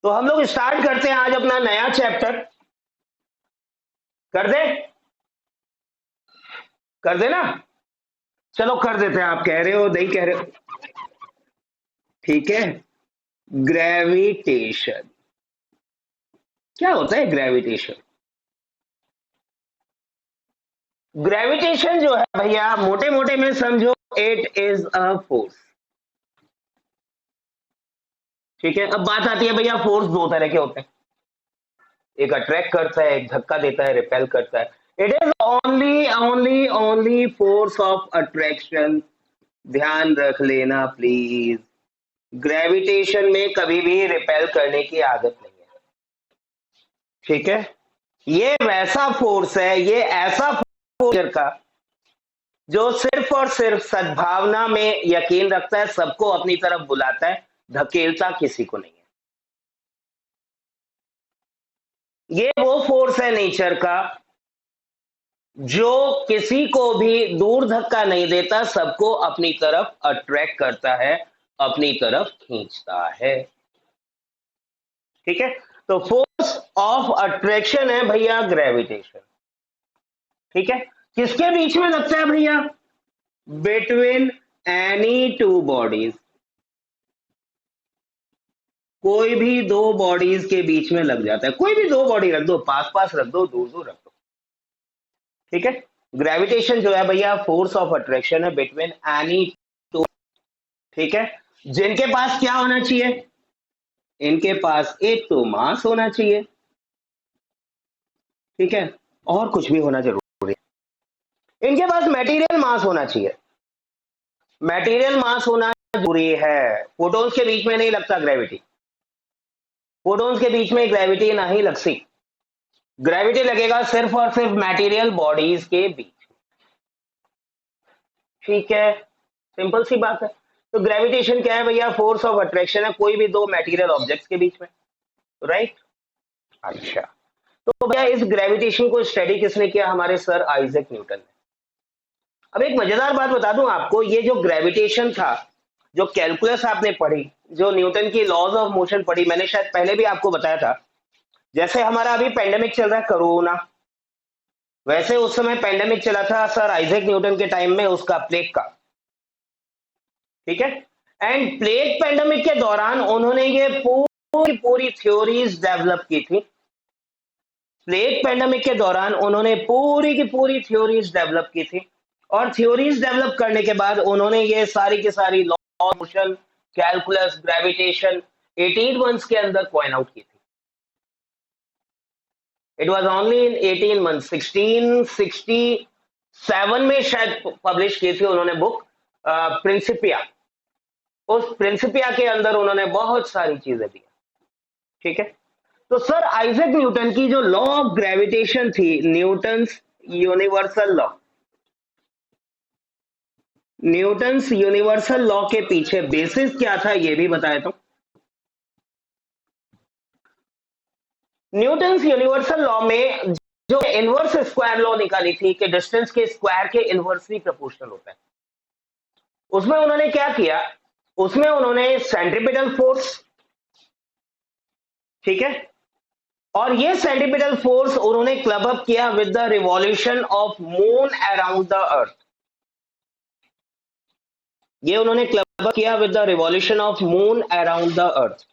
तो हम लोग स्टार्ट करते हैं आज अपना नया चैप्टर। कर दे कर दे ना। चलो कर देते हैं, आप कह रहे हो नहीं कह रहे हो। ठीक है। ग्रेविटेशन क्या होता है? ग्रेविटेशन ग्रेविटेशन जो है भैया, मोटे मोटे में समझो, इट इज अ फोर्स। ठीक है। अब बात आती है भैया, फोर्स दो तरह के होते हैं, एक अट्रैक्ट करता है, एक धक्का देता है, रिपेल करता है। It is only only only force of attraction. ध्यान रख लेना प्लीज। ग्रेविटेशन में कभी भी रिपेल करने की आदत नहीं है। ठीक है। ये वैसा फोर्स है, ये ऐसा फोर्स का जो सिर्फ और सिर्फ सद्भावना में यकीन रखता है, सबको अपनी तरफ बुलाता है, धकेलता किसी को नहीं है। ये वो फोर्स है नेचर का जो किसी को भी दूर धक्का नहीं देता, सबको अपनी तरफ अट्रैक्ट करता है, अपनी तरफ खींचता है। ठीक है। तो फोर्स ऑफ अट्रैक्शन है भैया ग्रेविटेशन। ठीक है। किसके बीच में लगता है भैया? Between any two bodies. कोई भी दो बॉडीज के बीच में लग जाता है। कोई भी दो बॉडी रख दो, पास पास रख दो, दूर दूर रख दो। ठीक है। ग्रेविटेशन जो है भैया, फोर्स ऑफ अट्रैक्शन है बिटवीन एनी टू। ठीक है। जिनके पास क्या होना चाहिए? इनके पास एक तो मास होना चाहिए। ठीक है। और कुछ भी होना जरूरी है। इनके पास मेटीरियल मास होना चाहिए। मेटीरियल मास होना जरूरी है। फोटोन्स के बीच में नहीं लगता ग्रेविटी। फोटोन्स के बीच में ग्रेविटी नहीं लग सकती। ग्रेविटी लगेगा सिर्फ और सिर्फ मेटीरियल बॉडीज के बीच। ठीक है। सिंपल सी बात है। तो ग्रेविटेशन क्या है भैया? फोर्स ऑफ अट्रैक्शन है कोई भी दो मेटीरियल ऑब्जेक्ट्स के बीच में। राइट। अच्छा। तो भैया इस ग्रेविटेशन को स्टडी किसने किया? हमारे सर आइजैक न्यूटन ने। अब एक मजेदार बात बता दूं आपको, ये जो ग्रेविटेशन था, जो कैलकुलस आपने पढ़ी, जो न्यूटन की लॉज ऑफ मोशन पढ़ी, मैंने शायद पहले भी आपको बताया था। जैसे हमारा अभी पेंडेमिक चल रहा है कोरोना, वैसे उस समय पेंडेमिक चला था सर आइजैक न्यूटन के टाइम में, उसका प्लेग का। ठीक है। एंड प्लेग पेंडेमिक के दौरान उन्होंने ये पूरी पूरी थ्योरीज डेवलप की थी। प्लेग पेंडेमिक के दौरान उन्होंने पूरी की पूरी थ्योरीज डेवलप की थी। और थ्योरीज डेवलप करने के बाद उन्होंने ये सारी की सारी law of motion, calculus, gravitation 18 months के अंदर पॉइंट आउट की थी। It was only in 18 months. 1667 में शायद पब्लिश की थी उन्होंने बुक प्रिंसिपिया। उस प्रिंसिपिया के अंदर उन्होंने बहुत सारी चीजें दी। ठीक है। तो सर आइजैक न्यूटन की जो लॉ ऑफ ग्रेविटेशन थी, Newton's universal law, Newton's universal law के पीछे बेसिस क्या था ये भी बताया तो। न्यूटन्स यूनिवर्सल लॉ में जो इनवर्स स्क्वायर लॉ निकाली थी कि डिस्टेंस के स्क्वायर के इनवर्सली प्रोपोर्शनल होता है, उसमें उन्होंने क्या किया? उसमें उन्होंने सेंट्रीपिटल फोर्स, ठीक है, और ये सेंट्रीपिटल फोर्स उन्होंने क्लब अप किया with the revolution of moon around the earth. ये उन्होंने क्लब अप किया with the revolution of moon around the earth.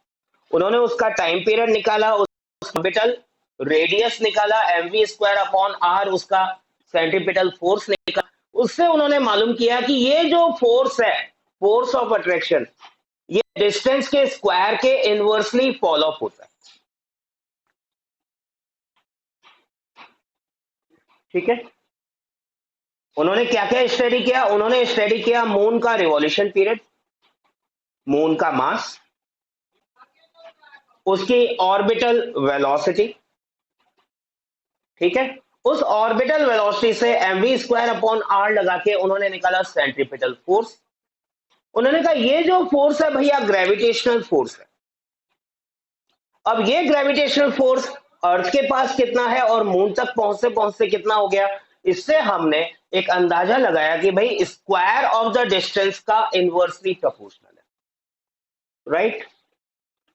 उन्होंने उसका टाइम पीरियड निकाला, ऑर्बिटल रेडियस निकाला, mv स्क्वायर अपॉन आर उसका सेंट्रीपिटल फोर्स निकाला। उससे उन्होंने मालूम किया कि ये जो फोर्स है, फोर्स ऑफ अट्रैक्शन, ये डिस्टेंस के स्क्वायर के इनवर्सली फॉलो अप होता है। ठीक है। उन्होंने क्या क्या स्टडी किया? उन्होंने स्टडी किया मून का रिवॉल्यूशन पीरियड, मून का मास, उसकी ऑर्बिटल वेलोसिटी। ठीक है। उस ऑर्बिटल वेलोसिटी से mv स्क्वायर अपॉन आर लगा के उन्होंने निकाला सेंट्रीपिटल फोर्स। उन्होंने कहा ये जो फोर्स है भैया ग्रेविटेशनल फोर्स है। अब ये ग्रेविटेशनल फोर्स अर्थ के पास कितना है और मून तक पहुंचते पहुंचते कितना हो गया, इससे हमने एक अंदाजा लगाया कि भाई स्क्वायर ऑफ द डिस्टेंस का इनवर्सली प्रोपोर्शनल है। राइट।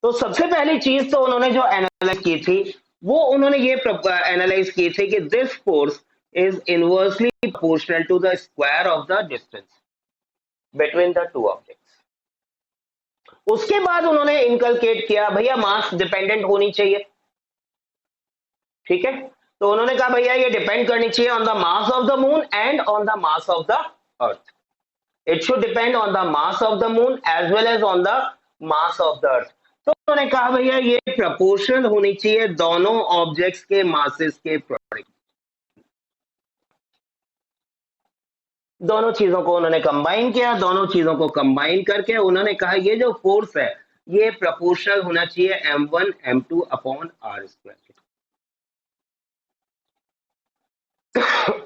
तो सबसे पहली चीज तो उन्होंने जो एनालाइज की थी वो उन्होंने ये एनालाइज की थी कि this force is inversely proportional to the square of the distance between the two objects. उसके बाद उन्होंने इनकलकेट किया भैया मास डिपेंडेंट होनी चाहिए, ठीक है। तो उन्होंने कहा भैया ये डिपेंड करनी चाहिए on the mass of the moon and on the mass of the earth. It should depend on the mass of the moon as well as on the mass of the earth. तो उन्होंने कहा भैया ये proportional होनी चाहिए दोनों objects के masses के प्रोडक्ट। दोनों चीजों को उन्होंने कंबाइन किया, दोनों चीजों को कंबाइन करके उन्होंने कहा ये जो फोर्स है ये प्रपोर्शनल होना चाहिए m1 m2 upon r square,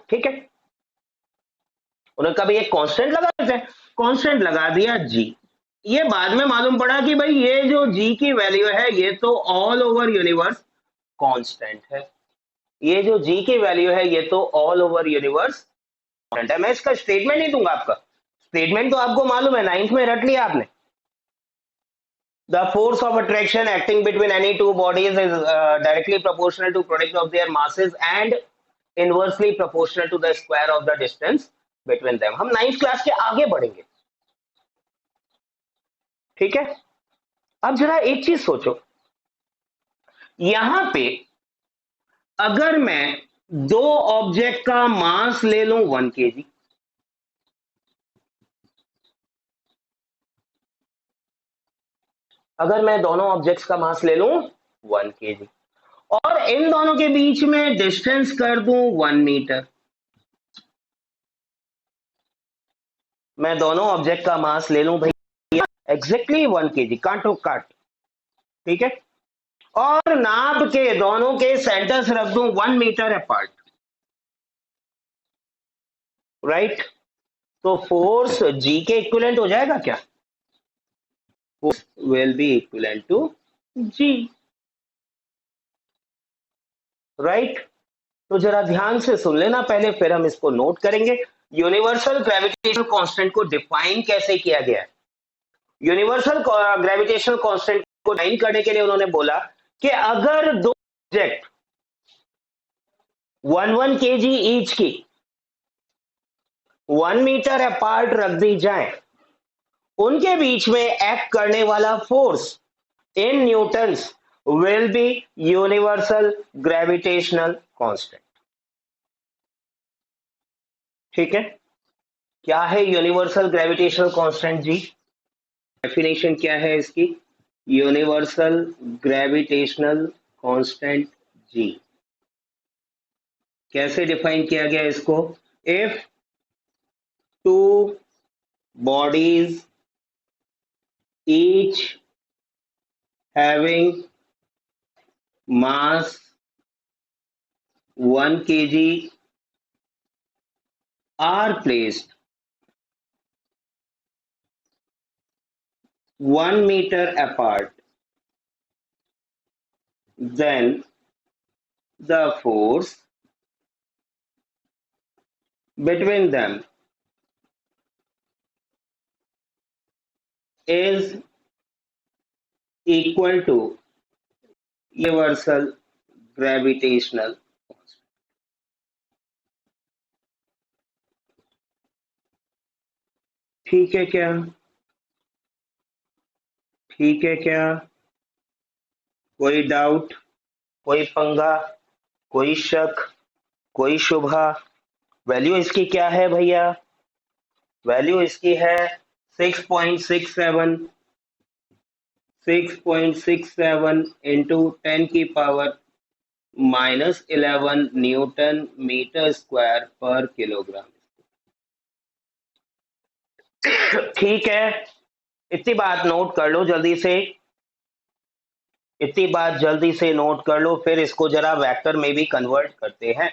ठीक है। उन्होंने कहा भैया कांस्टेंट लगा देते हैं, कांस्टेंट लगा दिया g। ये बाद में मालूम पड़ा कि भाई ये जो g की वैल्यू है ये तो ऑल ओवर यूनिवर्स कांस्टेंट है, ये जो g की वैल्यू है ये तो ऑल ओवर यूनिवर्स कांस्टेंट है। मैं इसका स्टेटमेंट नहीं दूंगा, आपका स्टेटमेंट तो आपको मालूम है, 9th में रट लिया आपने। The force of attraction acting between any two bodies is directly proportional to product of their masses and inversely proportional to the square of the distance between them। हम 9th क्लास के आगे बढ़ेंगे, ठीक है। अब जरा एक चीज सोचो, यहां पे अगर मैं दो ऑब्जेक्ट का मास ले लूं 1 kg, अगर मैं दोनों ऑब्जेक्ट्स का मास ले लूं 1 kg और इन दोनों के बीच में डिस्टेंस कर दूं 1 मीटर, मैं दोनों ऑब्जेक्ट का मास ले लूं भैया एग्जैक्टली 1 kg, काटो काट, ठीक है, और नाप के दोनों के सेंटर्स रख दूं 1 मीटर अपार्ट, राइट। तो फोर्स जी के इक्विवेलेंट हो जाएगा क्या? Force will be equivalent to G, right. तो जरा ध्यान से सुन लेना पहले, फिर हम इसको नोट करेंगे। यूनिवर्सल ग्रेविटेशनल कांस्टेंट को डिफाइन कैसे किया गया है? यूनिवर्सल ग्रेविटेशनल कांस्टेंट को डिफाइन करने के लिए उन्होंने बोला कि अगर दो ऑब्जेक्ट 1 kg ईच की 1 मीटर अपार्ट रख दी जाए, उनके बीच में एक्ट करने वाला force in Newton's will be universal gravitational constant, ठीक है। क्या है यूनिवर्सल ग्रेविटेशनल कांस्टेंट जी? डेफिनेशन क्या है इसकी? यूनिवर्सल ग्रेविटेशनल कांस्टेंट जी कैसे डिफाइन किया गया इसको? If two bodies each having mass 1 kg are placed 1 meter apart, then the force between them is equal to universal gravitational constant। ठीक है क्या? ठीक है क्या? कोई डाउट, कोई पंगा, कोई शक, कोई शुभा? वैल्यू इसकी क्या है भैया? वैल्यू इसकी है 6.67 इंटू 10 की पावर -11 न्यूटन मीटर स्क्वायर पर किलोग्राम। ठीक है, इतनी बात नोट कर लो जल्दी से, इतनी बात जल्दी से नोट कर लो, फिर इसको जरा वेक्टर में भी कन्वर्ट करते हैं।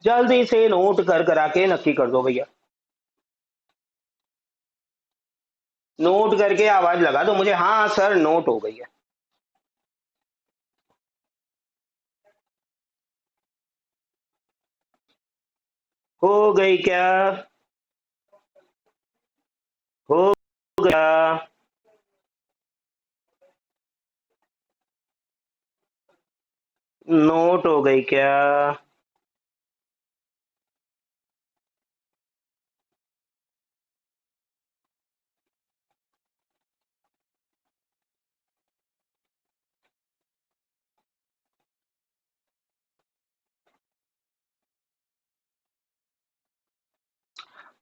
जल्दी से नोट कर करा के नक्की कर दो भैया, नोट करके आवाज लगा दो मुझे, हाँ सर नोट हो गई है। हो गई क्या? हो गया? नोट हो गई क्या?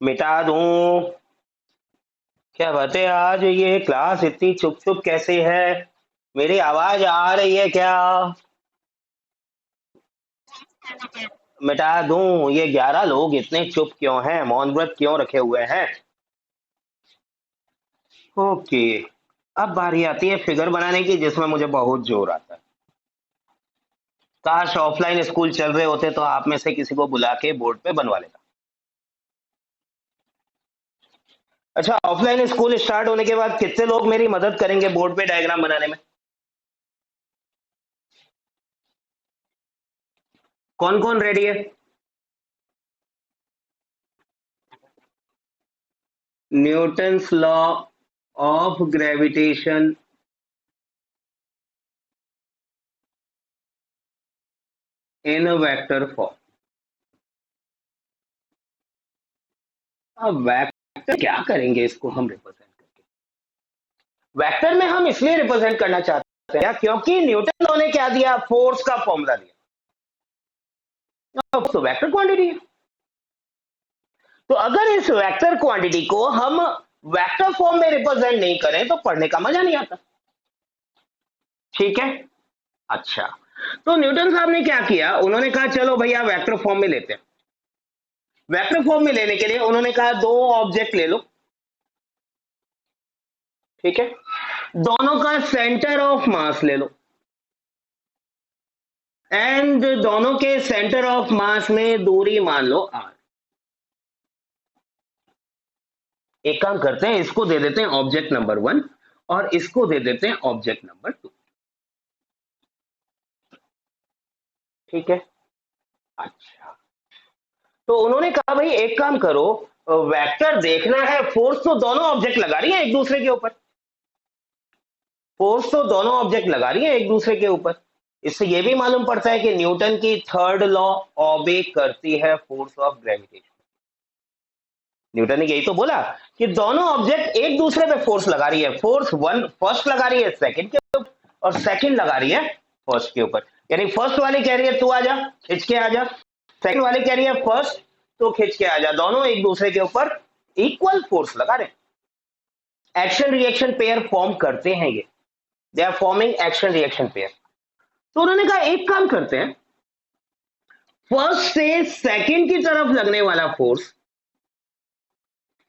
मिटा दूं? क्या बात है, आज ये क्लास इतनी चुप चुप कैसे है? मेरी आवाज आ रही है क्या? मिटा दूं? ये 11 लोग इतने चुप क्यों हैं, मौन व्रत क्यों रखे हुए हैं? ओके, अब बारी आती है फिगर बनाने की, जिसमें मुझे बहुत जोर आता है। काश ऑफलाइन स्कूल चल रहे होते तो आप में से किसी को बुला के बोर्ड पे बनवा लेता। अच्छा, ऑफलाइन स्कूल स्टार्ट होने के बाद कितने लोग मेरी मदद करेंगे बोर्ड पे डायग्राम बनाने में? कौन कौन रेडी है? Newton's law of gravitation in vector form. अब वेक्टर क्या करेंगे, इसको हम रिप्रेजेंट करके वेक्टर में हम इसलिए रिप्रेजेंट करना चाहते हैं क्योंकि न्यूटन लॉ ने क्या दिया, फोर्स का फॉर्मूला दिया। अब तो वेक्टर क्वांटिटी है, तो अगर इस वेक्टर क्वांटिटी को हम वेक्टर फॉर्म में रिप्रेजेंट नहीं करें तो पढ़ने का मजा नहीं आता। ठीक है, अच्छा, तो न्यूटन साहब ने क्या किया, उन्होंने कहा चलो भैया वेक्टर फॉर्म में लेते हैं। वेक्टर फॉर्म में लेने के लिए उन्होंने कहा दो ऑब्जेक्ट ले लो, ठीक है, दोनों का सेंटर ऑफ मास ले लो, एंड दोनों के सेंटर ऑफ मास में दूरी मान लो r। एक काम करते हैं, इसको दे देते हैं ऑब्जेक्ट नंबर 1 और इसको दे देते हैं ऑब्जेक्ट नंबर 2। ठीक है, अच्छा, तो उन्होंने कहा भाई एक काम करो, वेक्टर देखना है, फोर्स तो दोनों ऑब्जेक्ट लगा रही है एक दूसरे के ऊपर, फोर्स तो दोनों ऑब्जेक्ट लगा रही है एक दूसरे के ऊपर। इससे यह भी मालूम पड़ता है कि न्यूटन की थर्ड लॉ ऑबे करती है फोर्स ऑफ ग्रेविटेशन। न्यूटन ने यही तो बोला कि दोनों ऑब्जेक्ट एक दूसरे पे फोर्स लगा रही है, फोर्स वन फर्स्ट लगा रही है सेकंड के ऊपर और सेकंड लगा रही है फर्स्ट के ऊपर। यानी फर्स्ट वाली कह रही है तू आजा, खिंच के आजा, सेकंड वाली कह रही है फर्स्ट तो खिंच के आजा, दोनों एक दूसरे के ऊपर इक्वल फोर्स लगा रहे हैं। एक्शन रिएक्शन पेयर फॉर्म करते हैं ये, they are forming action reaction pair. तो उन्होंने कहा एक काम करते हैं, फर्स्ट से सेकंड की तरफ लगने वाला फोर्स,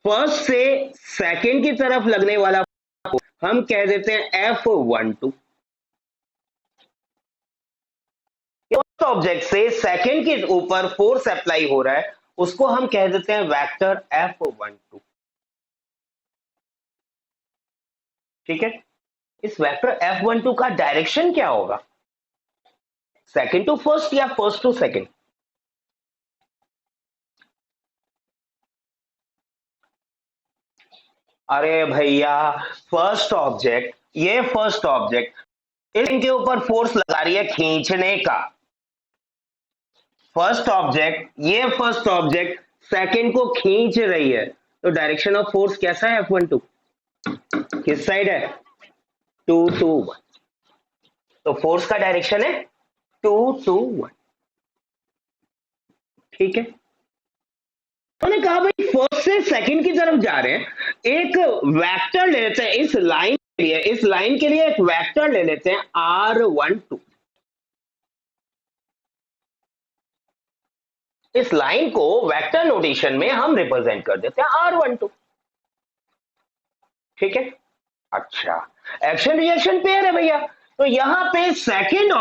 फर्स्ट से सेकंड की तरफ लगने वाला हम कह देते हैं F12। फर्स्ट ऑब्जेक्ट से सेकंड के ऊपर फोर्स अप्लाई हो रहा है, उसको हम कह देते हैं वेक्टर F12। ठीक है, इस वेक्टर F12 का डायरेक्शन क्या होगा, सेकंड टू फर्स्ट या फर्स्ट टू सेकंड? अरे भैया, फर्स्ट ऑब्जेक्ट, ये फर्स्ट ऑब्जेक्ट इनके ऊपर फोर्स लगा रही है खींचने का, फर्स्ट ऑब्जेक्ट, ये फर्स्ट ऑब्जेक्ट सेकंड को खींच रही है, तो डायरेक्शन ऑफ फोर्स कैसा है F12, किस साइड है, 2 to 1। तो फोर्स का डायरेक्शन है 2 to 1। ठीक है, उन्होंने कहा भाई फर्स्ट से सेकंड की तरफ जा रहे हैं, एक वेक्टर ले लेते हैं इस लाइन के लिए, इस लाइन के लिए एक वेक्टर ले लेते हैं R12। इस लाइन को वेक्टर नोटेशन में हम रिप्रेजेंट कर देते हैं R12। ठीक है, अच्छा, एक्शन रिएक्शन पेयर है भैया, तो यहां पे सेकंड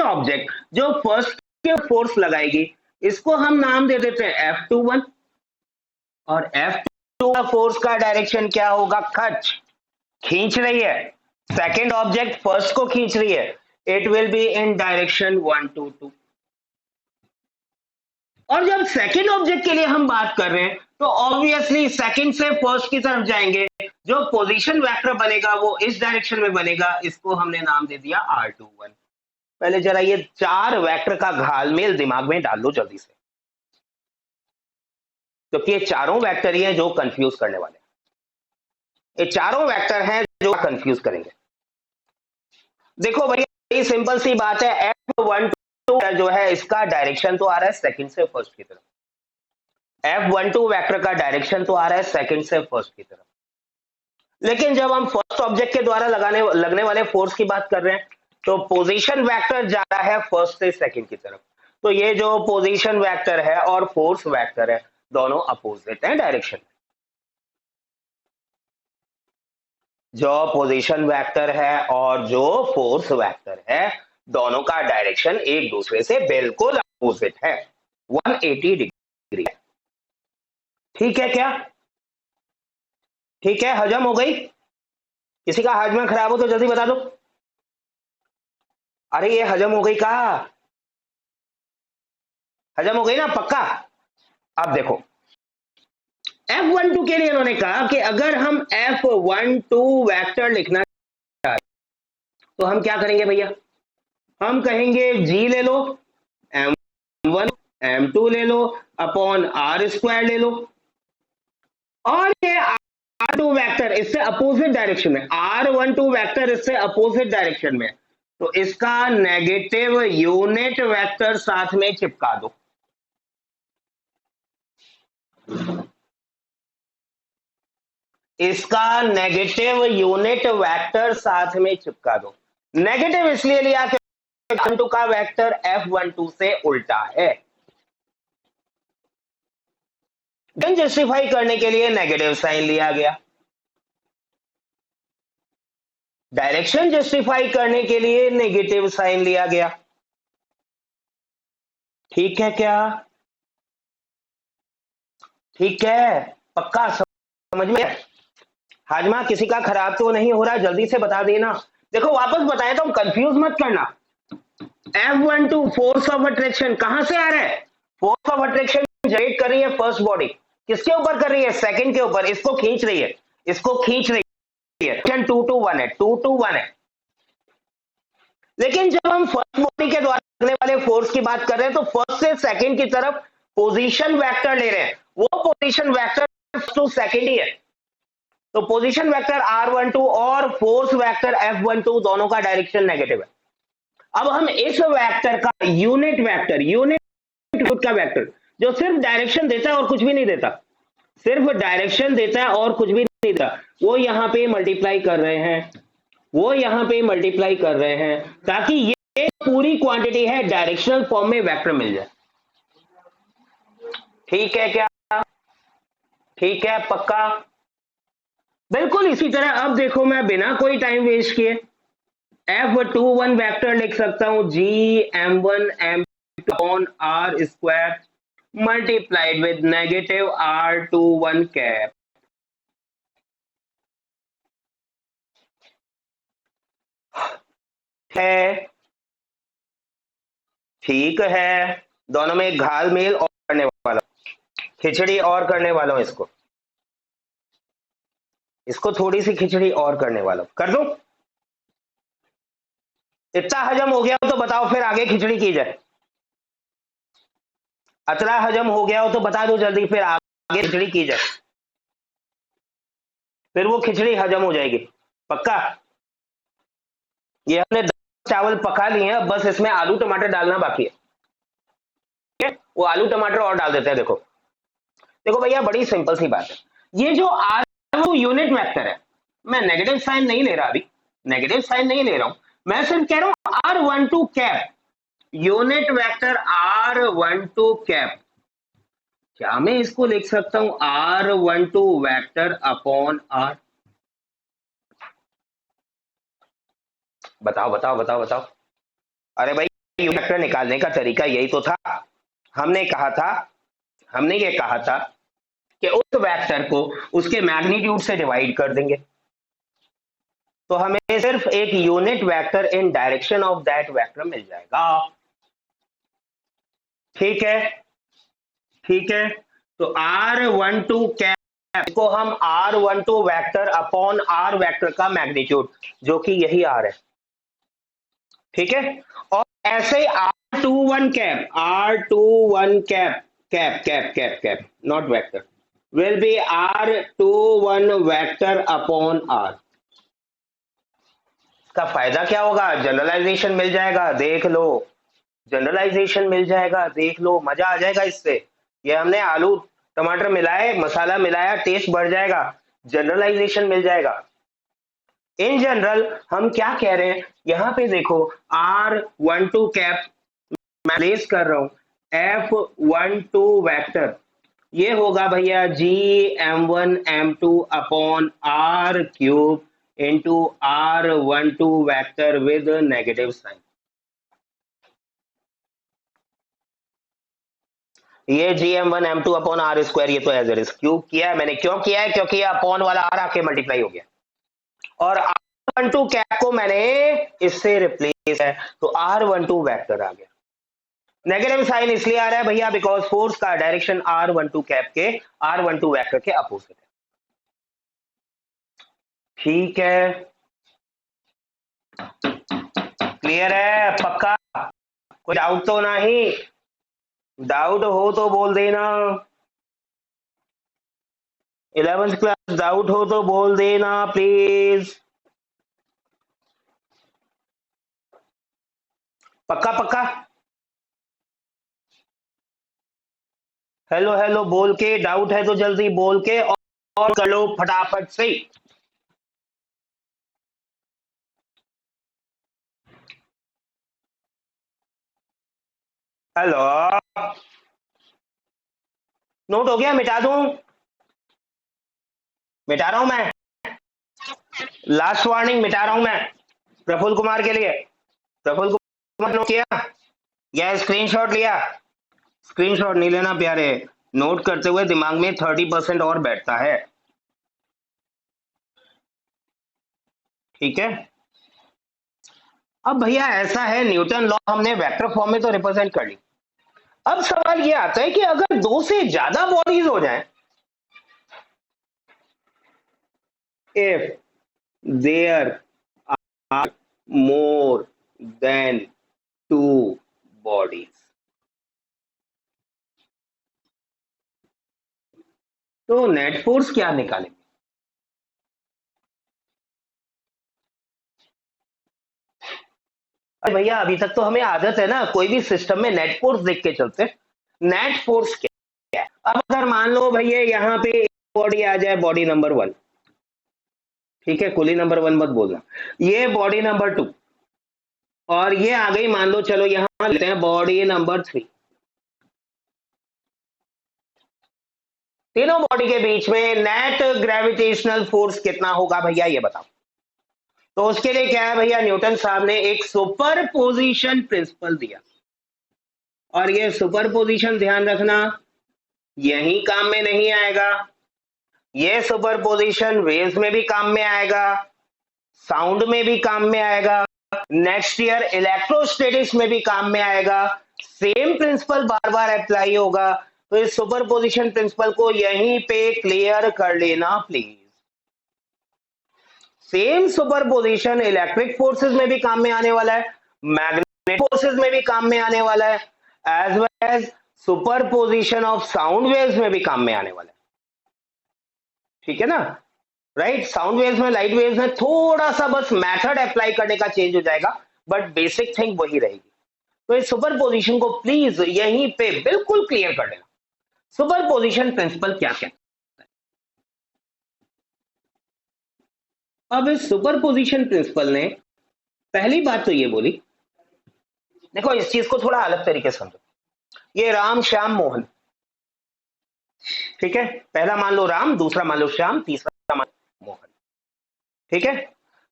ऑब्जेक्ट जो फर्स्ट के फोर्स लगाएगी, इसको हम नाम दे देते हैं F21, और F2 का फोर्स का डायरेक्शन क्या होगा, खींच रही है, सेकंड ऑब्जेक्ट फर्स्ट को खींच रही है, it will be in direction 1 to 2। और जब सेकंड ऑब्जेक्ट के लिए हम बात कर रहे हैं तो ऑब्वियसली सेकंड से फर्स्ट की तरफ जाएंगे, जो पोजीशन वेक्टर बनेगा वो इस डायरेक्शन में बनेगा, इसको हमने नाम दे दिया R21। पहले जरा ये 4 वेक्टर का घालमेल दिमाग में डाल लो जल्दी से, क्योंकि ये चारों वेक्टर ही हैं जो कंफ्यूज करने वाले हैं। ये चारों वेक्टर हैं जो कंफ्यूज करेंगे। देखो भैया सिंपल सी बात है, F12 जो है इसका डायरेक्शन तो आ रहा है सेकंड से फर्स्ट की तरफ, F12 वेक्टर का डायरेक्शन तो आ रहा है सेकंड से फर्स्ट की तरफ, लेकिन जब हम फर्स्ट ऑब्जेक्ट के द्वारा लगने वाले फोर्स की बात कर रहे हैं तो पोजीशन वेक्टर जा रहा है फर्स्ट से सेकंड की तरफ। तो ये जो पोजीशन वेक्टर है और फोर्स वेक्टर है दोनों अपोजिट हैं डायरेक्शन में। जो पोजीशन वेक्टर है और जो फोर्स वेक्टर है दोनों का डायरेक्शन एक दूसरे से बिल्कुल अपोजिट है, 180 डिग्री। ठीक है क्या? ठीक है, हजम हो गई? किसी का हाजमा खराब हो तो जल्दी बता दो। अरे ये हजम हो गई का? हजम हो गई ना पक्का? अब देखो F12 के लिए इन्होंने कहा कि अगर हम F12 वेक्टर लिखना चाहे तो हम क्या करेंगे भैया? हम कहेंगे G ले लो, M1 M2 ले लो अपॉन R स्क्वायर ले लो, और ये R2 वेक्टर इससे अपोजिट डायरेक्शन में, R12 वेक्टर इससे अपोजिट डायरेक्शन में, तो इसका नेगेटिव यूनिट वेक्टर साथ में चिपका दो। इसका नेगेटिव यूनिट वेक्टर साथ में चिपका दो। नेगेटिव इसलिए लिया कि F12 का वेक्टर F12 से उल्टा है। जस्टिफाई करने के लिए नेगेटिव साइन लिया गया, डायरेक्शन जस्टिफाई करने के लिए नेगेटिव साइन लिया गया। ठीक है क्या? ठीक है पक्का समझ में? हाजमा किसी का खराब तो नहीं हो रहा? जल्दी से बता देना। देखो वापस बताया तो कंफ्यूज मत करना। F12 फोर्स ऑफ अट्रैक्शन कहां से आ रहा है? फोर्स ऑफ अट्रैक्शन जनरेट कर रही है फर्स्ट बॉडी, किसके ऊपर कर रही है? सेकंड के ऊपर। इसको खींच रही है, इसको खींच रही है, 2 to 1 है, 2 to 1 है। लेकिन जब हम फर्स्ट बॉडी के द्वारा लगने वाले फोर्स की बात कर रहे हैं तो फर्स्ट से सेकंड की तरफ पोजीशन वेक्टर ले रहे हैं, वो position vector first to second ही है। तो पोजीशन वेक्टर R12 और फोर्स वेक्टर F12 दोनों का डायरेक्शन नेगेटिव है। अब हम इस वेक्टर का यूनिट वेक्टर, यूनिट का वेक्टर जो सिर्फ डायरेक्शन देता है और कुछ भी नहीं देता, सिर्फ डायरेक्शन देता है और कुछ भी नहीं देता, वो यहां पे मल्टीप्लाई कर रहे हैं, वो यहां पे मल्टीप्लाई कर रहे हैं ताकि ये पूरी क्वांटिटी है डायरेक्शनल फॉर्म में वेक्टर मिल जाए। ठीक है क्या? ठीक है पक्का? बिल्कुल इसी तरह अब देखो मैं बिना कोई टाइम वेस्ट किए F21 वेक्टर लिख सकता हूं GM1 M2 on R square multiplied with negative R21 cap. है ठीक है, दोनों में घाल मेल और करने वाला, खिचड़ी और करने वाला हूं, इसको थोड़ी सी खिचड़ी और करने वाला हूं, कर दूं? इतना हजम हो गया हो तो बताओ फिर आगे खिचड़ी की जाए। अतरा हजम हो गया हो तो बता दो जल्दी, फिर आगे खिचड़ी की जाए, फिर वो खिचड़ी हजम हो जाएगी पक्का। ये हमने चावल पका लिए हैं, बस इसमें आलू टमाटर डालना बाकी है। ठीक है, वो आलू टमाटर और डाल देते हैं। देखो देखो भैया बड़ी सिंपल सी बात है, ये जो आर यूनिट वेक्टर है, मैं नेगेटिव साइन नहीं ले रहा, अभी नेगेटिव साइन नहीं ले रहा हूं, मैं सिर्फ कह रहा हूं R12 cap, unit vector R12 cap, क्या मैं इसको लिख सकता हूं R12 वेक्टर अपॉन R? बताओ बताओ बताओ बताओ। अरे भाई यूनिट वेक्टर निकालने का तरीका यही तो था, हमने ये कहा था कि उस वेक्टर को उसके मैग्नीट्यूड से डिवाइड कर देंगे तो हमें सिर्फ एक unit vector in direction of that vector मिल जाएगा। ठीक है, ठीक है, तो R12 कैप को हम R12 vector upon R vector का मैग्नीट्यूड, जो कि यही R है, ठीक है। और ऐसे ही R21 cap not vector will be R21 vector upon R। इसका फायदा क्या होगा? जनरलाइजेशन मिल जाएगा, देख लो, जनरलाइजेशन मिल जाएगा, देख लो, मजा आ जाएगा इससे। ये हमने आलू टमाटर मिलाए, मसाला मिलाया, टेस्ट बढ़ जाएगा, जनरलाइजेशन मिल जाएगा। इन जनरल हम क्या कह रहे हैं, यहां पे देखो R12 कैप मैं प्लेस कर रहा हूं, F12 वेक्टर ये होगा भैया GM1M2 upon R cube into R12 vector with negative sign. ये GM1M2 अपॉन R स्क्वायर ये तो एज इट इज क्यूब किया है मैंने। क्यों किया है? क्योंकि ये अपॉन वाला R आके मल्टीप्लाई हो गया और R12 कैप को मैंने इससे रिप्लेस है तो R12 वेक्टर आ गया। नेगेटिव साइन इसलिए आ रहा है भैया बिकॉज फोर्स का डायरेक्शन R12 कैप के R12 वेक्टर के अपोजिट है। ठीक है, क्लियर है? पक्का? कोई डाउट तो नहीं? डाउट हो तो बोल देना। 11th क्लास डाउट हो तो बोल देना प्लीज। पक्का पक्का? हेलो हेलो बोल के, डाउट है तो जल्दी बोल के और कर लो फटाफट से। हेलो, नोट हो गया? मिटा दूं? मिटा रहा हूं मैं, लास्ट वार्निंग मिटा रहा हूं मैं प्रफुल्ल कुमार के लिए। प्रफुल्ल कुमार नोट किया या स्क्रीनशॉट लिया? स्क्रीनशॉट नहीं लेना प्यारे, नोट करते हुए दिमाग में 30% और बैठता है। ठीक है, अब भैया ऐसा है, न्यूटन लॉ हमने वेक्टर फॉर्म में तो रिप्रेजेंट कर ली। अब सवाल ये आता है कि अगर दो से ज्यादा बॉडीज हो जाएं, if there are more than two bodies, तो नेट फोर्स क्या निकालेंगे? अरे भैया अभी तक तो हमें आदत है ना, कोई भी सिस्टम में नेट फोर्स देख के चलते। नेट फोर्स क्या है? अब अगर मान लो भैया यहाँ पे बॉडी आ जाए, बॉडी नंबर 1, ठीक है, कुली नंबर 1 मत बोलना, ये बॉडी नंबर 2 और ये आ गई, मान लो चलो यहां लेते हैं बॉडी नंबर 3। तीनों बॉडी के बीच में नेट ग्रेविटेशनल फोर्स कितना होगा भैया ये बताओ। तो उसके लिए क्या है भैया, न्यूटन साहब ने एक सुपर पोजिशन प्रिंसिपल दिया और ये सुपर पोजिशन ध्यान रखना यही काम में नहीं आएगा, ये सुपर पोजिशन वेव्स में भी काम में आएगा, साउंड में भी काम में आएगा, नेक्स्ट ईयर इलेक्ट्रोस्टैटिक्स में भी काम में आएगा। सेम प्रिंसिपल बार बार अप्लाई होगा, तो इस सुपर पोजिशन प्रिंसिपल को यहीं पे क्लियर कर लेना please. Same super position electric forces में भी काम में आने वाला है, मैग्नेटिक फोर्सेस में भी काम में आने वाला है, as well as superposition of sound waves में भी काम में आने वाला है। ठीक है ना, राइट? साउंड वेव्स में, लाइट वेव्स में थोड़ा सा बस मेथड अप्लाई करने का चेंज हो जाएगा, बट बेसिक थिंग वही रहेगी। तो इस सुपर पोजिशन को प्लीज यहीं पे बिल्कुल क्लियर कर लेना, सुपर पोजिशन प्रिंसिपल क्या क्या। अब इस सुपर पोजिशन प्रिंसिपल ने पहली बात तो ये बोली, देखो इस चीज को थोड़ा अलग तरीके से समझो, ये राम श्याम मोहन, ठीक है, पहला मान लो राम, दूसरा मान लो श्याम, तीसरा मान लो मोहन। ठीक है,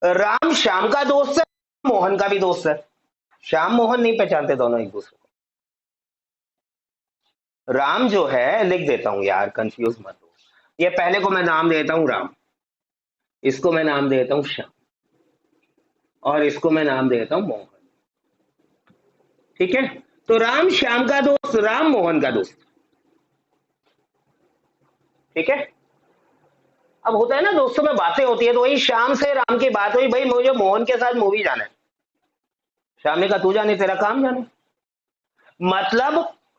राम श्याम का दोस्त है, मोहन का भी दोस्त है। श्याम मोहन नहीं पहचानते दोनों एक दूसरे को। राम जो है, लिख देता हूं यार, कंफ्यूज मत हो, ये पहले को मैं नाम देता हूं राम, इसको मैं नाम देता हूं श्याम और इसको मैं नाम देता हूं मोहन। ठीक है, तो राम श्याम का दोस्त, राम मोहन का दोस्त। ठीक है, अब होता है ना दोस्तों में बातें होती है, तो वही श्याम से राम की बात हुई, भाई मुझे मोहन के साथ मूवी जाना है। श्याम ने कहा तू जाने, तेरा काम जाने।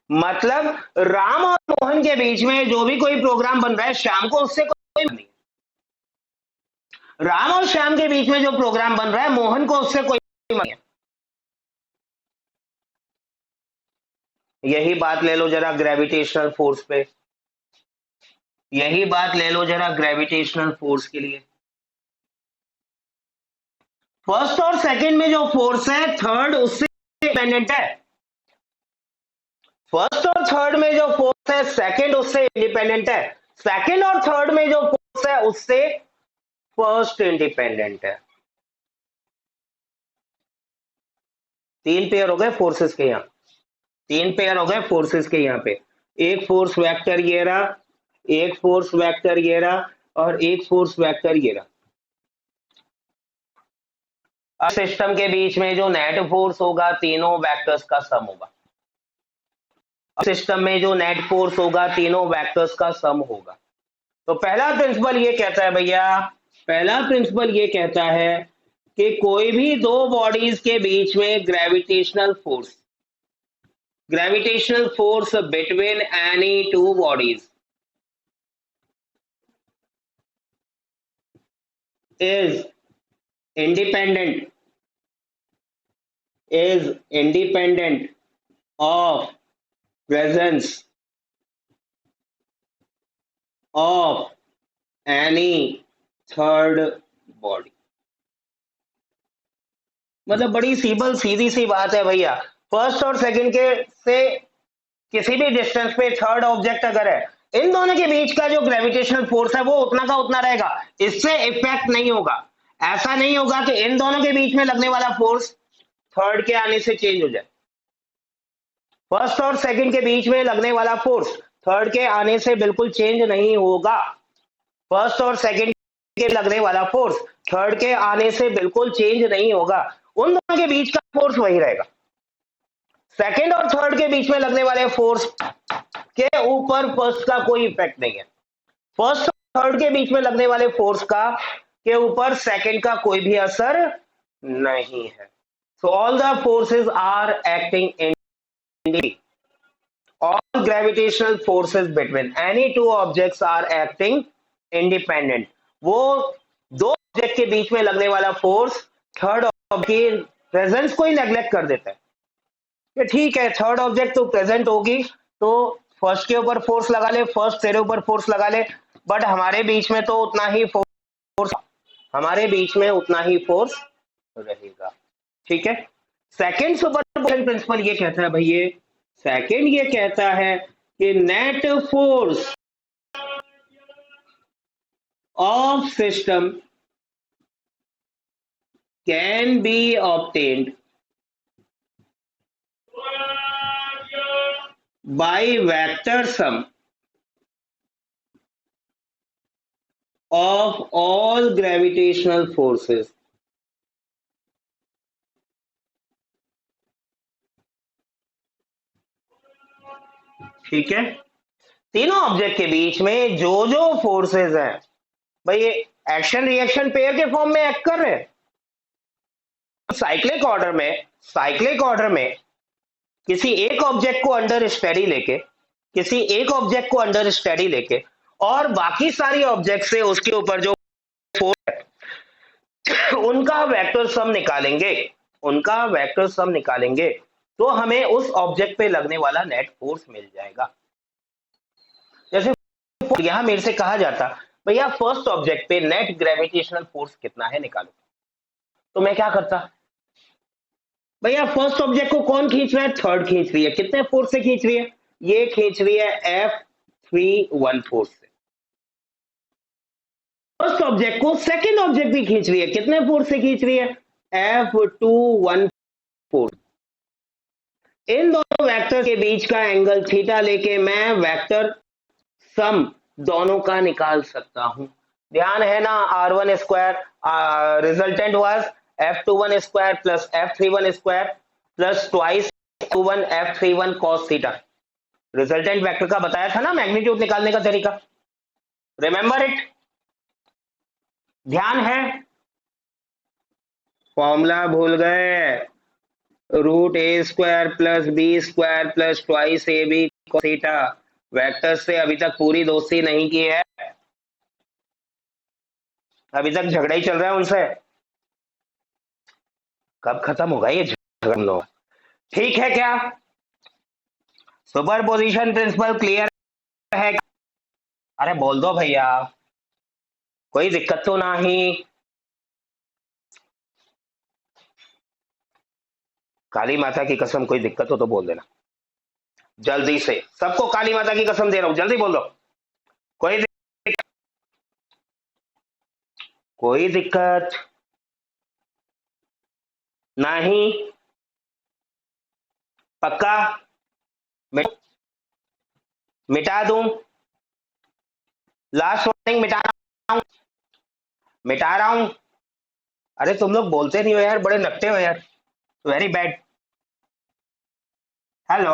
मतलब राम और मोहन के बीच में जो भी कोई प्रोग्राम बन रहा है, श्याम को उससे कोई नहीं। राम और श्याम के बीच में जो प्रोग्राम बन रहा है, मोहन को उससे कोई नहीं। यही बात ले लो जरा ग्रेविटेशनल फोर्स पे, यही बात ले लो जरा ग्रेविटेशनल फोर्स के लिए। फर्स्ट और सेकंड में जो फोर्स है, थर्ड उससे इंडिपेंडेंट है। फर्स्ट और थर्ड में जो फोर्स है, सेकंड उससे इंडिपेंडेंट है। सेकंड और थर्ड में जो फोर्स है, उससे फर्स्ट इंडिपेंडेंट है। तीन पेयर हो गए फोर्सेस के, यहां तीन पेयर हो गए फोर्सेस के। यहां पे एक फोर्स वेक्टर ये रहा, एक फोर्स वेक्टर ये रहा, और एक फोर्स वेक्टर ये रहा। सिस्टम के बीच में जो नेट फोर्स होगा, तीनों वेक्टर्स का सम होगा। सिस्टम में जो नेट फोर्स होगा, तीनों वेक्टर्स का सम होगा। तो पहला प्रिंसिपल ये कहता है भैया, पहला प्रिंसिपल ये कहता है कि कोई भी दो बॉडीज के बीच में gravitational force between any two bodies is independent of presence of any third body। मतलब बड़ी सिंपल सीधी सी बात है भैया। फर्स्ट और सेकंड के से किसी भी डिस्टेंस पे थर्ड ऑब्जेक्ट अगर है, इन दोनों के बीच का जो ग्रेविटेशनल फोर्स है वो उतना का उतना रहेगा, इससे इफेक्ट नहीं होगा। ऐसा नहीं होगा कि इन दोनों के बीच में लगने वाला फोर्स थर्ड के आने से चेंज हो जाए। फर्स्ट और सेकंड के बीच में लगने वाला फोर्स थर्ड के आने से बिल्कुल चेंज नहीं होगा। फर्स्ट और सेकंड के लगने वाला फोर्स थर्ड के आने से बिल्कुल चेंज नहीं होगा। उन दोनों के बीच का फोर्स वही रहेगा। सेकंड और थर्ड के बीच में लगने वाले फोर्स के ऊपर फर्स्ट का कोई इफेक्ट नहीं है। फर्स्ट और थर्ड के बीच में लगने वाले फोर्स का के ऊपर सेकंड का कोई भी असर नहीं है। So all the forces are acting independently. All gravitational forces between any two objects are acting independent। वो दो ऑब्जेक्ट के बीच में लगने वाला फोर्स थर्ड ऑब्जेक्ट की प्रेजेंस को ही नेग्लेक्ट कर देता है कि ठीक है थर्ड ऑब्जेक्ट तो प्रेजेंट होगी तो फर्स्ट के ऊपर फोर्स लगा ले, फर्स्ट तेरे ऊपर फोर्स लगा ले, बट हमारे बीच में तो उतना ही फोर्स, हमारे बीच में उतना ही फोर्स रहेगा। ठीक है। सेकेंड सुपरपोजिशन प्रिंसिपल ये कहता है भैया, सेकेंड ये कहता है कि net force of system can be obtained by vector sum of all gravitational forces। ठीक है। तीनों ऑब्जेक्ट के बीच में जो जो फोर्सेस हैं भाई, ये एक्शन रिएक्शन पेयर के फॉर्म में एक्ट कर रहे हैं। साइक्लिक ऑर्डर में किसी एक ऑब्जेक्ट को अंडर स्टडी लेके और बाकी सारी ऑब्जेक्ट से उसके ऊपर जो फोर्स है उनका वेक्टर सम निकालेंगे तो हमें उस ऑब्जेक्ट पे लगने वाला नेट फोर्स मिल जाएगा। जैसे यहां मेरे से कहा जाता भैया फर्स्ट ऑब्जेक्ट पे नेट ग्रेविटेशनल फोर्स कितना है निकालो, तो मैं क्या करता भैया फर्स्ट ऑब्जेक्ट को कौन खींच रहा है, थर्ड खींच रही है, कितने फोर्स से खींच रही है, ये खींच रही है F3 फोर्स से। फर्स्ट ऑब्जेक्ट को सेकंड ऑब्जेक्ट भी खींच रही है, कितने फोर्स से खींच रही है, F2 फोर्स। इन दोनों वेक्टर के बीच का एंगल थीटा लेके मैं वेक्टर सम दोनों का निकाल सकता हूं। ध्यान है ना, R1 square resultant was F21 square plus F31 square plus twice F21 F31 cos theta. Resultant vector का बताया था ना मैग्नीट्यूड निकालने का तरीका, रिमेंबर इट, ध्यान है, फॉर्मूला भूल गए, root A square plus B square plus twice A B theta. Vector से अभी तक पूरी दोस्ती नहीं की है, अभी तक झगड़ा ही चल रहा है उनसे। कब खत्म होगा ये झगड़ा? ठीक है क्या? सुपरपोजिशन प्रिंसिपल क्लियर है? अरे बोल दो भैया, कोई दिक्कत तो नहीं। काली माता की कसम, कोई दिक्कत हो तो बोल देना जल्दी से। सबको काली माता की कसम दे रहा हूं, जल्दी बोल दो। कोई कोई दिक्कत नहीं? पक्का? मिट, मिटा दूं? लास्ट वार्निंग, मिटा रहा हूं, मिटा रहा हूं। अरे तुम लोग बोलते नहीं हो यार, बड़े नकटे हो यार, वेरी बैड। हेलो,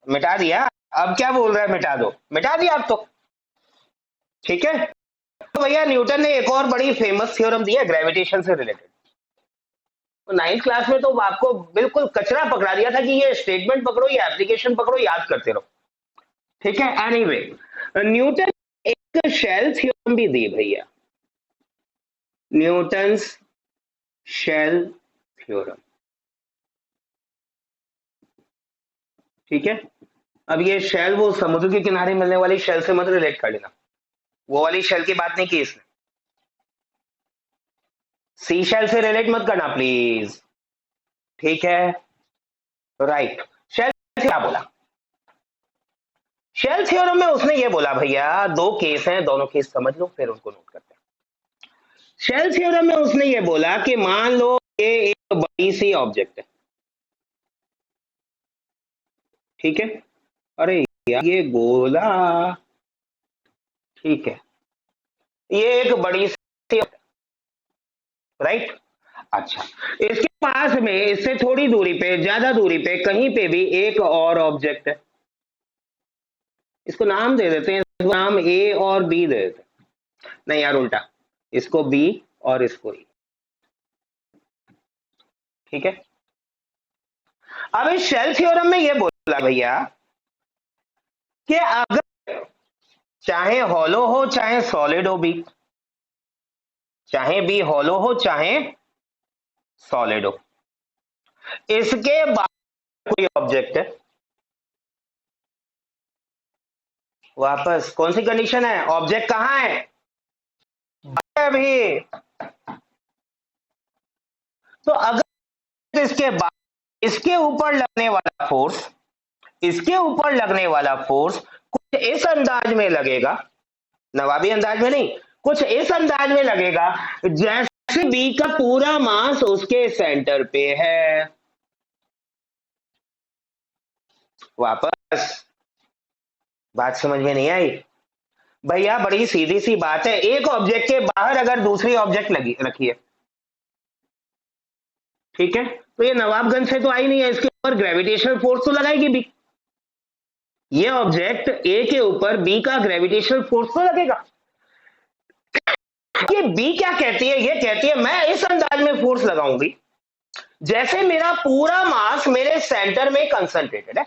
मिटा दिया? अब क्या बोल रहा है मिटा दो? मिटा दिया अब तो, ठीक है। तो भैया न्यूटन ने एक और बड़ी फेमस थ्योरम दी है ग्रेविटेशन से रिलेटेड। तो नाइन्थ क्लास में तो आपको बिल्कुल कचरा पकड़ा दिया था कि ये स्टेटमेंट पकड़ो, ये एप्लीकेशन पकड़ो, याद करते रहो, ठीक है। एनीवे, न्यूटन एक शेल थ्योरम भी दी भैया, न्यूटन्स शेल थ्योरम, ठीक है। अब ये शेल वो समुद्र के किनारे मिलने वाली शेल से मत रिलेट कर लेना, वो वाली शेल की बात नहीं की इसने। सी शेल से रिलेट मत करना प्लीज, ठीक है। राइट, शेल क्या बोला? शेल थ्योरम में उसने ये बोला भैया, दो केस हैं, दोनों केस समझ लो फिर उनको नोट करते हैं। शेल थ्योरम में उसने ये बोला कि मान लो ये एक बड़ी सी ऑब्जेक्ट है, ठीक है। अरे यार ये गोला, ठीक है, ये एक बड़ी सी, राइट। अच्छा, इसके पास में, इससे थोड़ी दूरी पे, ज्यादा दूरी पे, कहीं पे भी एक और ऑब्जेक्ट है, इसको नाम दे देते हैं, इसको नाम ए और बी दे देते हैं। नहीं यार उल्टा, इसको बी और इसको ई, ठीक है। अब इस शेल थ्योरम में ये बोला भैया कि अगर चाहे हॉलो हो चाहे सॉलिड हो बी, चाहे बी हॉलो हो चाहे सॉलिड हो, इसके बाद कोई ऑब्जेक्ट है, वापस कौन सी कंडीशन है? ऑब्जेक्ट कहां है अभी? तो अगर इसके बाद इसके ऊपर लगने वाला फोर्स, इसके ऊपर लगने वाला फोर्स कुछ इस अंदाज में लगेगा, नवाबी अंदाज में नहीं, कुछ इस अंदाज में लगेगा जैसे बी का पूरा मास उसके सेंटर पे है। वापस बात समझ में नहीं आई? भैया बड़ी सीधी सी बात है, एक ऑब्जेक्ट के बाहर अगर दूसरी ऑब्जेक्ट लगी रखी है, ठीक है, तो ये नवाबगंज से तो आई नहीं है, इसके ऊपर ग्रेविटेशनल फोर्स तो लगाएगी बी। ये ऑब्जेक्ट ए के ऊपर बी का ग्रेविटेशनल फोर्स तो लगेगा। ये बी क्या कहती है? ये कहती है मैं इस अंदाज में फोर्स लगाऊंगी जैसे मेरा पूरा मास मेरे सेंटर में कंसंट्रेटेड है,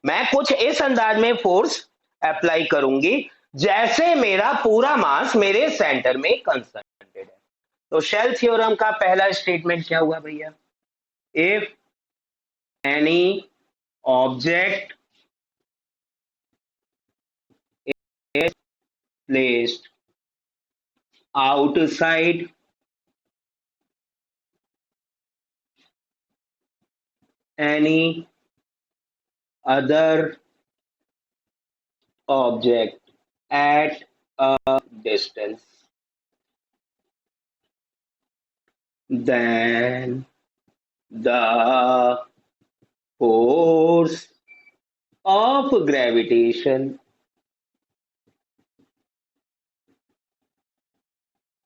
मैं कुछ इस अंदाज में फोर्स अप्लाई करूंगी जैसे मेरा पूरा मास मेरे सेंटर में कंसंट्रेटेड है। तो शेल थ्योरम का पहला स्टेटमेंट क्या हुआ भैया? If any object is placed outside any other object at a distance, then the force of gravitation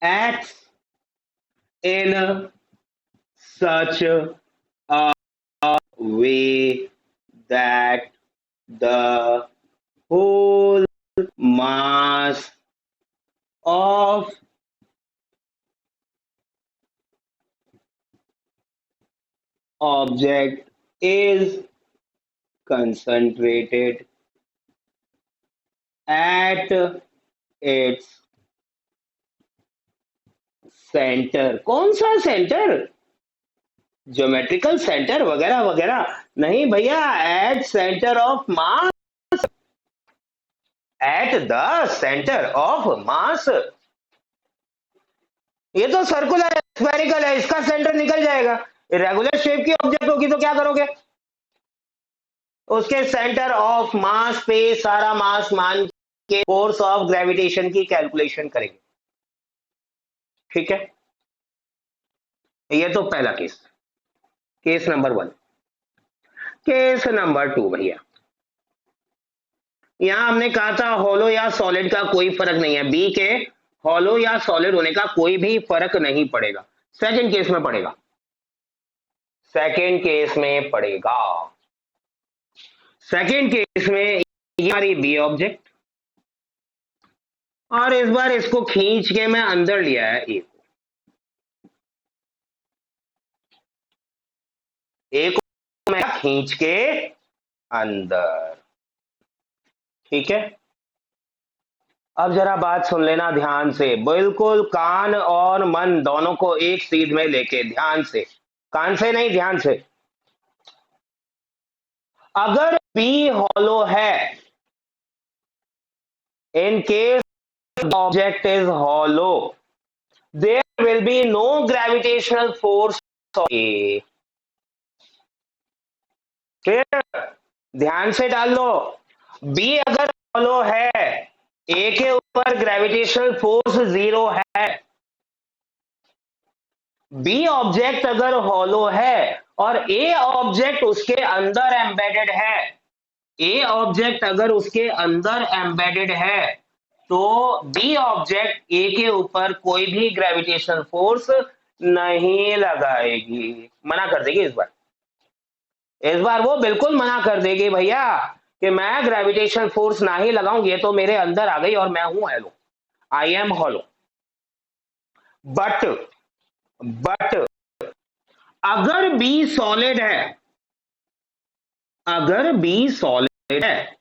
acts in such a way that the whole mass of object is concentrated at its center. कौन सा centre? Geometrical centre वगैरह वगैरह नहीं भैया, at centre of mass, at the centre of mass. ये तो circular है, spherical है, इसका सेंटर निकल जाएगा। इरेगुलर शेप की ऑब्जेक्ट होगी तो क्या करोगे? उसके सेंटर ऑफ मास पे सारा मास मान के फोर्स ऑफ ग्रेविटेशन की कैलकुलेशन करेंगे। ठीक है, ये तो पहला case, case number 1। Case number 2 भैया, यहां हमने कहा था हॉलो या सॉलिड का कोई फर्क नहीं है, बी के हॉलो या सॉलिड होने का कोई भी फर्क नहीं पड़ेगा। सेकंड केस में पड़ेगा, सेकंड केस में पड़ेगा। सेकंड केस में ये हमारी बी ऑब्जेक्ट, और इस बार इसको खींच के मैं अंदर लिया है ए को, एक मैं खींच के अंदर। ठीक है, अब जरा बात सुन लेना ध्यान से, बिल्कुल कान और मन दोनों को एक सीध में लेके ध्यान से, कान से नहीं ध्यान से। अगर बी हॉलो है, in case object is hollow, there will be no gravitational force A. ध्यान से डाल लो, बी अगर हॉलो है, ए के ऊपर ग्रेविटेशनल फोर्स 0 है। बी ऑब्जेक्ट अगर हॉलो है और ए ऑब्जेक्ट उसके अंदर एम्बेडेड है, ए ऑब्जेक्ट अगर उसके अंदर एम्बेडेड है, तो बी ऑब्जेक्ट ए के ऊपर कोई भी ग्रेविटेशनल फोर्स नहीं लगाएगी, मना कर देगी। इस बार वो बिल्कुल मना कर देगी भैया कि मैं ग्रेविटेशनल फोर्स ना ही लगाऊं, ये तो मेरे अंदर आ गई और मैं हूं hollow, I am hollow. But अगर बी सॉलिड है, अगर बी सॉलिड है,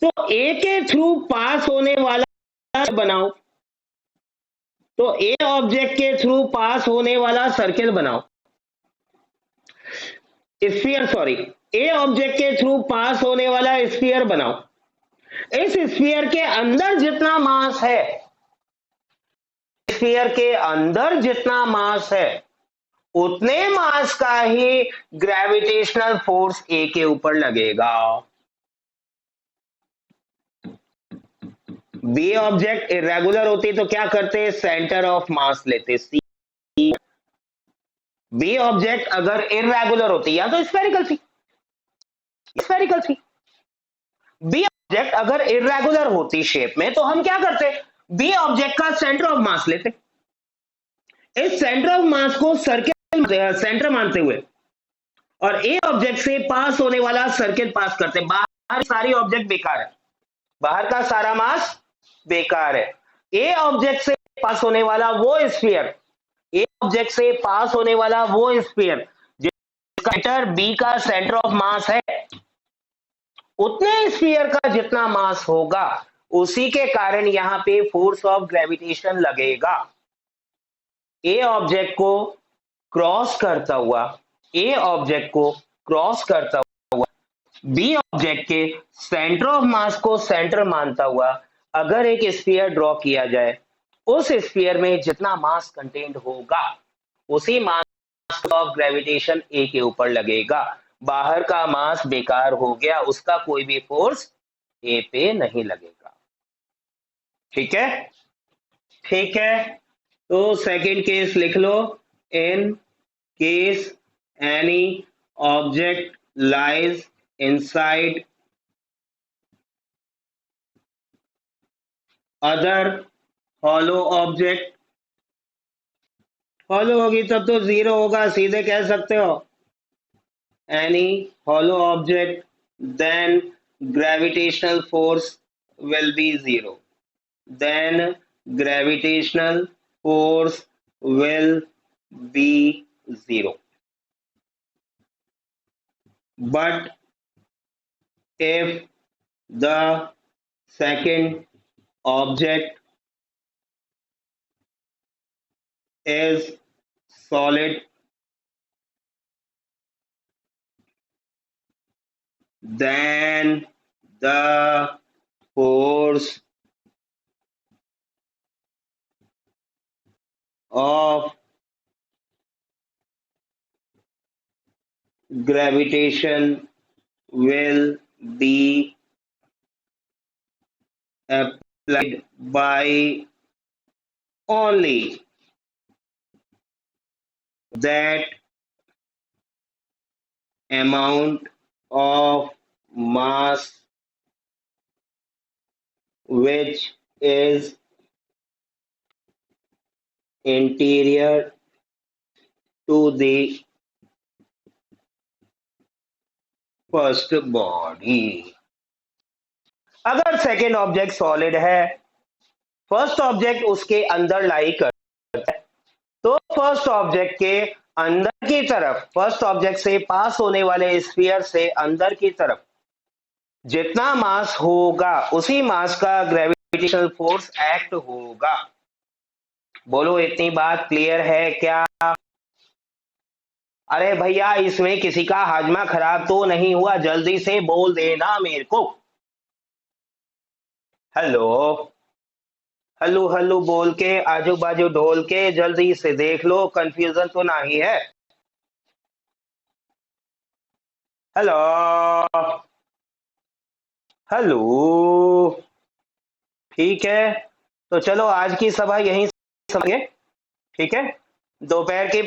तो ए के थ्रू पास होने वाला बनाओ, तो ए ऑब्जेक्ट के थ्रू पास होने वाला सर्किल बनाओ, स्फीयर, सॉरी, ए ऑब्जेक्ट के थ्रू पास होने वाला स्फीयर बनाओ। इस स्फीयर के अंदर जितना मास है, स्फीयर के अंदर जितना मास है, उतने मास का ही ग्रेविटेशनल फोर्स ए के ऊपर लगेगा। बी ऑब्जेक्ट इरेगुलर होती तो क्या करते? सेंटर ऑफ मास लेते, सी। बी ऑब्जेक्ट अगर इरेगुलर होती या तो स्फेरिकल थी, स्फेरिकल थी। बी ऑब्जेक्ट अगर इरेगुलर होती शेप में, तो हम क्या करते? बी ऑब्जेक्ट का सेंटर ऑफ मास लेते, इस सेंटर ऑफ मास को सर्किल सेंटर मानते हुए, और ए ऑब्जेक्ट से पास होने वाला सर्किल पास करते। बाहर सारी ऑब्जेक्ट बेकार है, बाहर का सारा मास बेकार है। ए ऑब्जेक्ट से पास होने वाला वो स्फीयर, ए ऑब्जेक्ट से पास होने वाला वो स्फीयर जिसका सेंटर बी का सेंटर ऑफ मास है, उतने स्फीयर का जितना मास होगा, उसी के कारण यहां पे फोर्स ऑफ ग्रेविटेशन लगेगा। ए ऑब्जेक्ट को क्रॉस करता हुआ, ए ऑब्जेक्ट को क्रॉस करता हुआ, बी ऑब्जेक्ट के सेंटर ऑफ मास को सेंटर मानता हुआ अगर एक स्फीयर ड्रॉ किया जाए, उस स्फीयर में जितना मास कंटेंट होगा, उसी मास ऑफ ग्रेविटेशन ए के ऊपर लगेगा। बाहर का मास बेकार हो गया, उसका कोई भी फोर्स ए पे नहीं लगेगा। ठीक है, ठीक है, तो सेकंड केस लिख लो, in case any object lies inside other hollow object, hollow होगी तब तो 0 होगा, सीधे कह सकते हो, any hollow object, then gravitational force will be 0, then gravitational force will be 0. But if the second object is solid, then the force of gravitation will be applied by only that amount of mass which is interior to the first body. अगर second object solid है, first object उसके अंदर लाई करता है, तो first object के अंदर की तरफ, फर्स्ट ऑब्जेक्ट से पास होने वाले स्फीयर से अंदर की तरफ जितना मास होगा उसी मास का ग्रेविटेशनल फोर्स एक्ट होगा. बोलो इतनी बात क्लियर है क्या? अरे भैया इसमें किसी का हाजमा खराब तो नहीं हुआ? जल्दी से बोल देना मेरे को. हेलो हेलो हेलो बोल के आजू बाजू ढोल के जल्दी से देख लो, कंफ्यूजन तो नहीं है. Hello hello. ठीक है, तो चलो आज की सभा यहीं समझे. ठीक है, दोपहर की